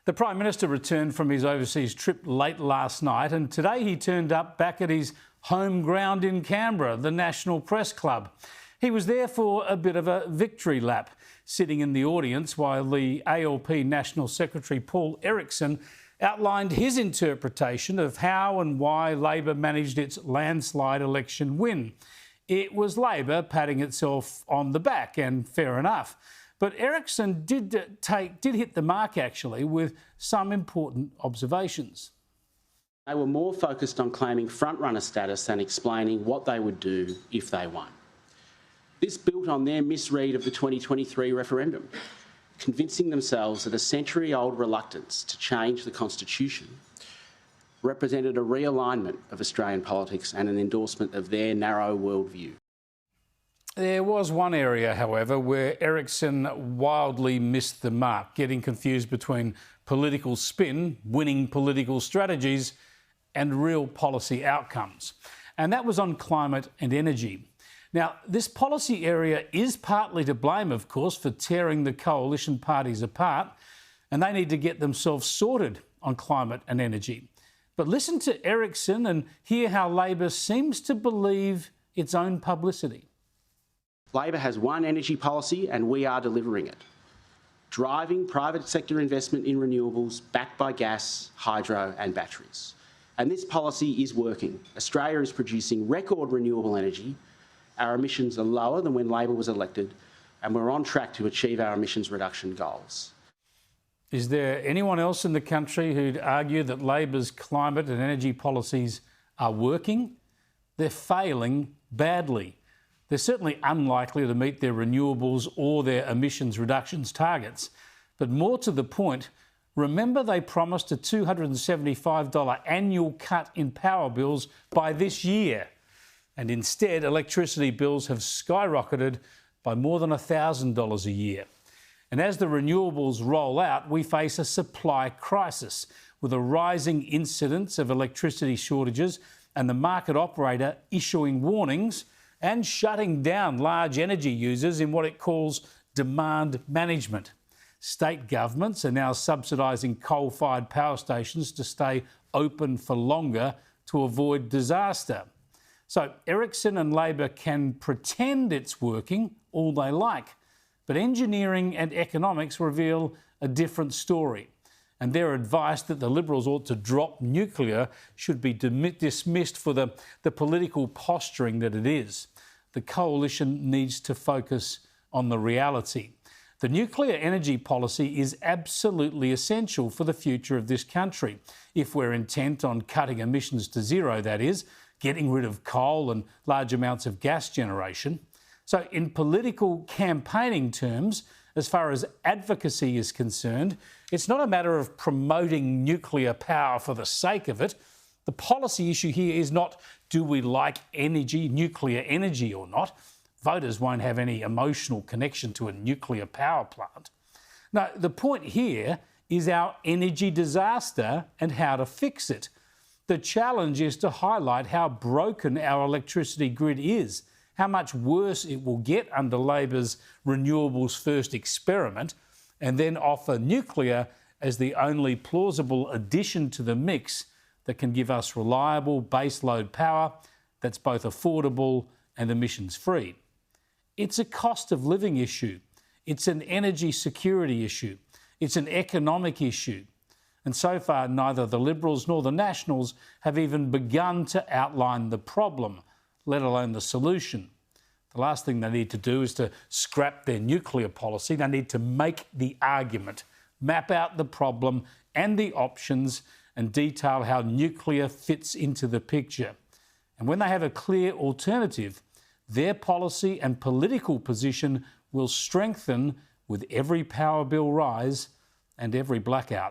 The Prime Minister returned from his overseas trip late last night, and today he turned up back at his home ground in Canberra, the National Press Club. He was there for a bit of a victory lap, sitting in the audience while the ALP National Secretary Paul Erickson outlined his interpretation of how and why Labor managed its landslide election win. It was Labor patting itself on the back, and fair enough. But Erickson did hit the mark, actually, with some important observations. They were more focused on claiming front-runner status than explaining what they would do if they won. This built on their misread of the 2023 referendum, convincing themselves that a century-old reluctance to change the Constitution represented a realignment of Australian politics and an endorsement of their narrow worldview. There was one area, however, where Erickson wildly missed the mark, getting confused between political spin, winning political strategies, and real policy outcomes. And that was on climate and energy. Now, this policy area is partly to blame, of course, for tearing the coalition parties apart, and they need to get themselves sorted on climate and energy. But listen to Erickson and hear how Labor seems to believe its own publicity. Labor has one energy policy and we are delivering it. Driving private sector investment in renewables backed by gas, hydro and batteries. And this policy is working. Australia is producing record renewable energy. Our emissions are lower than when Labor was elected, and we're on track to achieve our emissions reduction goals. Is there anyone else in the country who'd argue that Labor's climate and energy policies are working? They're failing badly. They're certainly unlikely to meet their renewables or their emissions reductions targets. But more to the point, remember they promised a $275 annual cut in power bills by this year. And instead, electricity bills have skyrocketed by more than $1,000 a year. And as the renewables roll out, we face a supply crisis with a rising incidence of electricity shortages and the market operator issuing warnings and shutting down large energy users in what it calls demand management. State governments are now subsidising coal-fired power stations to stay open for longer to avoid disaster. So Erickson and Labor can pretend it's working all they like, but engineering and economics reveal a different story. And their advice that the Liberals ought to drop nuclear should be dismissed for the political posturing that it is. The coalition needs to focus on the reality. The nuclear energy policy is absolutely essential for the future of this country, if we're intent on cutting emissions to zero, that is, getting rid of coal and large amounts of gas generation. So in political campaigning terms, as far as advocacy is concerned, it's not a matter of promoting nuclear power for the sake of it. The policy issue here is not, do we like energy, nuclear energy or not? Voters won't have any emotional connection to a nuclear power plant. No, the point here is our energy disaster and how to fix it. The challenge is to highlight how broken our electricity grid is, how much worse it will get under Labor's renewables first experiment, and then offer nuclear as the only plausible addition to the mix that can give us reliable baseload power that's both affordable and emissions-free. It's a cost of living issue. It's an energy security issue. It's an economic issue. And so far, neither the Liberals nor the Nationals have even begun to outline the problem, let alone the solution. The last thing they need to do is to scrap their nuclear policy. They need to make the argument, map out the problem and the options, and detail how nuclear fits into the picture. And when they have a clear alternative, their policy and political position will strengthen with every power bill rise and every blackout.